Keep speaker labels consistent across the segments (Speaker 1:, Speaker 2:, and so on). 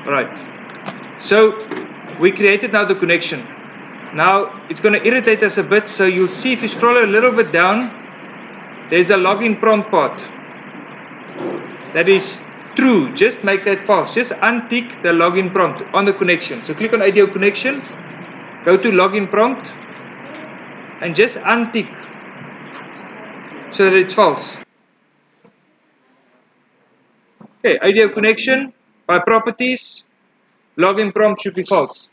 Speaker 1: Right. So we created now the connection. Now it's going to irritate us a bit, so you'll see if you scroll a little bit down, there's a login prompt part. That is true. Just make that false. Just untick the login prompt on the connection. So click on IDEO connection, go to login prompt, and just untick so that it's false. Okay, IDEO connection, by properties, login prompt should be false.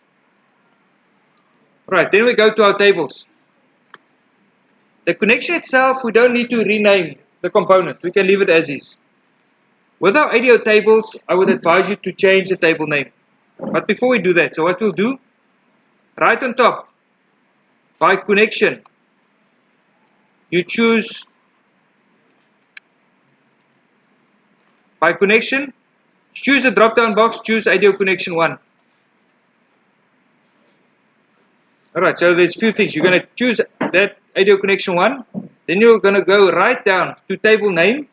Speaker 1: Right, then we go to our tables. The connection itself, we don't need to rename the component. We can leave it as is. With our IDEO tables, I would advise you to change the table name. But before we do that, so what we'll do, right on top, by connection, you choose, by connection, choose the drop-down box, choose IDEO connection 1. Alright, so there's a few things. You're going to choose that IDEO connection 1, then you're going to go right down to table name,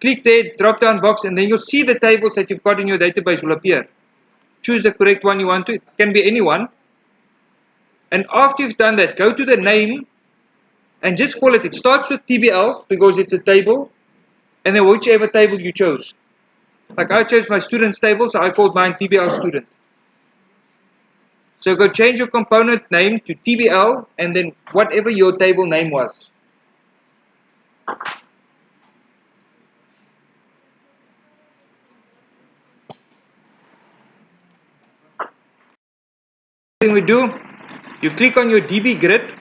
Speaker 1: click there, drop-down box, and then you'll see the tables that you've got in your database will appear. Choose the correct one you want to, it can be any one. And after you've done that, go to the name and just call it. It starts with TBL because it's a table, and then whichever table you chose. Like I chose my students table, so I called mine TBL student. So go change your component name to TBL and then whatever your table name was. Thing we do, you click on your DB grid.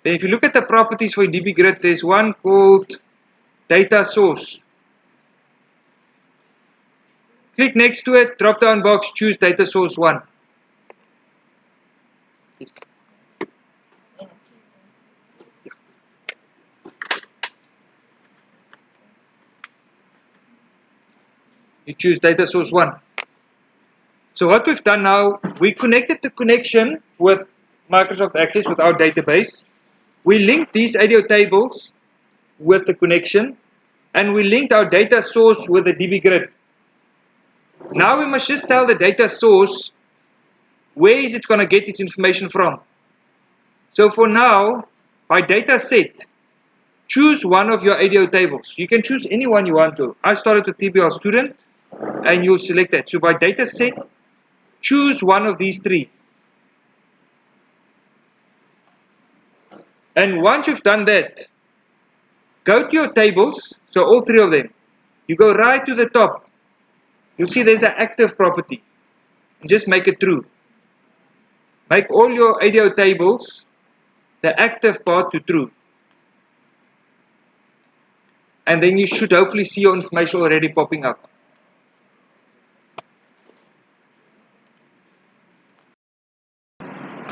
Speaker 1: Then if you look at the properties for DB grid, there's one called data source. Click next to it, drop down box, choose data source 1. You choose data source 1. So what we've done now, we connected the connection with Microsoft Access with our database. We linked these IDEO tables with the connection, and we linked our data source with the DB grid. Now we must just tell the data source where is it going to get its information from. So for now, by data set, choose one of your IDEO tables. You can choose any one you want to. I started with TBL student, and you'll select that. So by data set, choose one of these 3. And once you've done that, go to your tables, so all 3 of them. You go right to the top. You'll see there's an active property. Just make it true. Make all your IDEO tables, the active part, to true. And then you should hopefully see your information already popping up.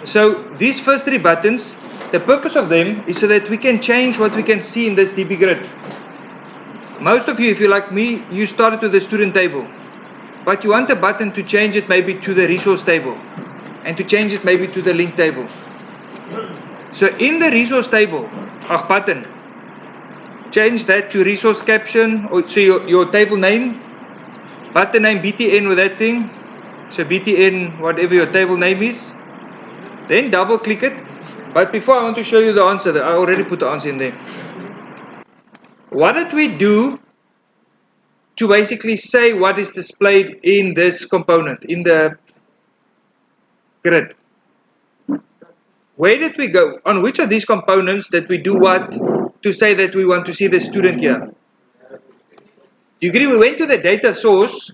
Speaker 1: So these first 3 buttons, the purpose of them is so that we can change what we can see in this DB grid. Most of you, if you're like me, you started with the student table, but you want a button to change it maybe to the resource table, and to change it maybe to the link table. So in the resource table, button, change that to resource caption, or so your table name, button name BTN with that thing, so BTN whatever your table name is. Then double click it. But before, I want to show you the answer. I already put the answer in there. What did we do to basically say what is displayed in this component, in the grid? Where did we go? On which of these components did we do what to say that we want to see the student here? Do you agree? We went to the data source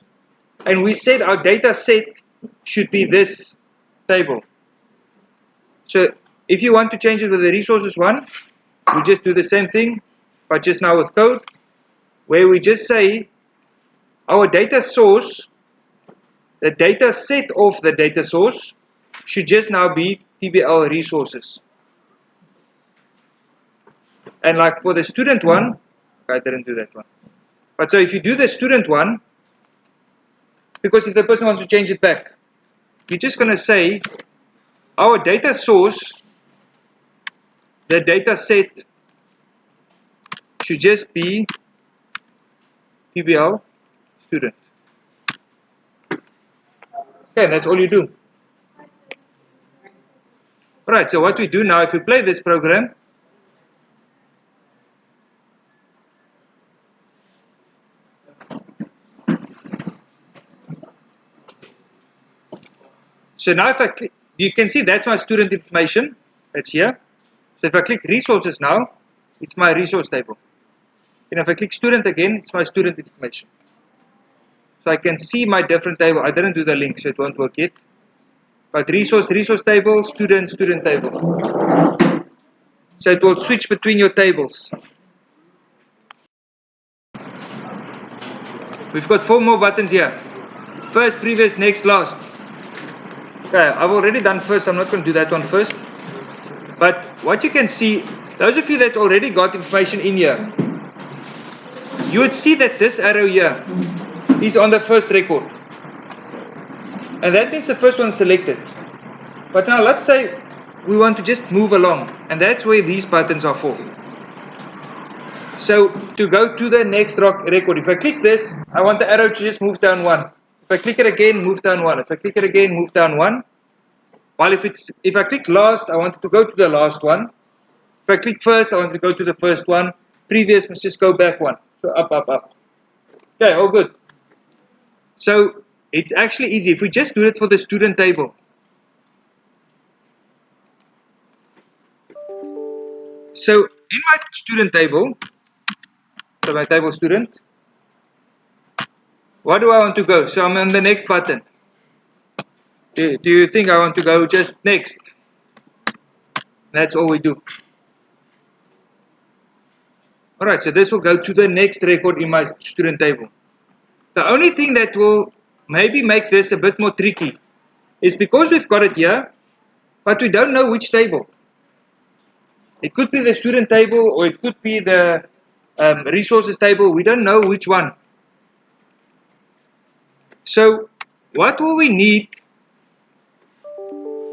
Speaker 1: and we said our data set should be this table. So if you want to change it with the resources one, we just do the same thing, but just now with code, where we just say our data source, the data set of the data source should just now be TBL resources. And like for the student one, I didn't do that one. But so if you do the student one, because if the person wants to change it back, you're just going to say our data source, the data set should just be TBL student. Okay, that's all you do. Alright, so what we do now, if we play this program, so now if I click, you can see that's my student information, that's here. So if I click resources now, it's my resource table. And if I click student again, it's my student information. So I can see my different table. I didn't do the link, so it won't work yet. But resource table, student table. So it will switch between your tables. We've got 4 more buttons here. First, previous, next, last. Okay, I've already done first, I'm not going to do that one first. But what you can see, those of you that already got information in here, you would see that this arrow here is on the first record. And that means the first one is selected. But now let's say we want to just move along, and that's where these buttons are for. So to go to the next record, if I click this, I want the arrow to just move down 1. If I click it again, move down 1. If I click it again, move down 1. While if I click last, I want it to go to the last one. If I click first, I want it to go to the first one. Previous must just go back 1. So up, up, up. Okay, all good. So it's actually easy. If we just do it for the student table. So in my student table, so my table student, what do I want to go? So I'm on the next button. Do you think I want to go just next? That's all we do. Alright, so this will go to the next record in my student table. The only thing that will maybe make this a bit more tricky is because we've got it here, but we don't know which table. It could be the student table or it could be the resources table. We don't know which one. So what will we need?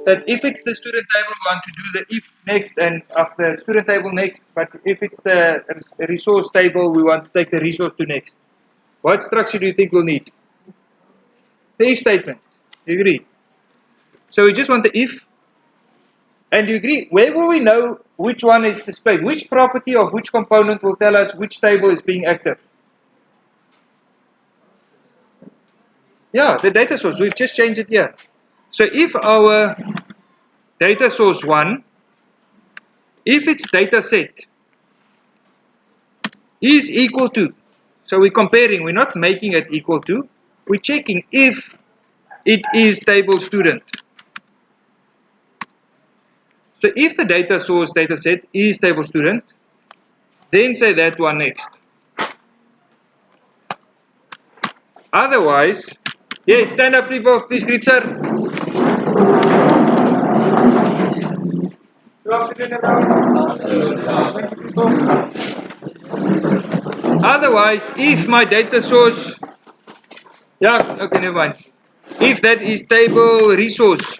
Speaker 1: That if it's the student table, we want to do the if next and after student table next. But if it's the resource table, we want to take the resource to next. What structure do you think we'll need? The if statement. You agree? So we just want the if. And you agree? Where will we know which one is displayed? Which property of which component will tell us which table is being active? Yeah, the data source. We've just changed it here. So if our data source 1, if its data set is equal to, so we're comparing, we're not making it equal to, we're checking if it is table student. So if the data source data set is table student, then say that one next. Otherwise, yes, stand up people, please greet sir. Otherwise, if my data source, yeah, okay, never mind. If that is table resource,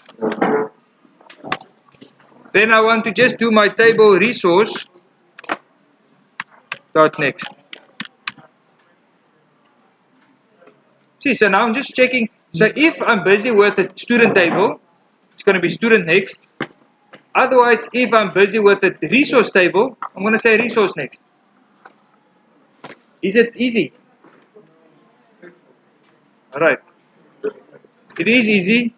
Speaker 1: then I want to just do my table resource dot next. See, so now I'm just checking. So if I'm busy with the student table, it's going to be student next. Otherwise, if I'm busy with the resource table, I'm going to say resource next. Is it easy? Alright. It is easy.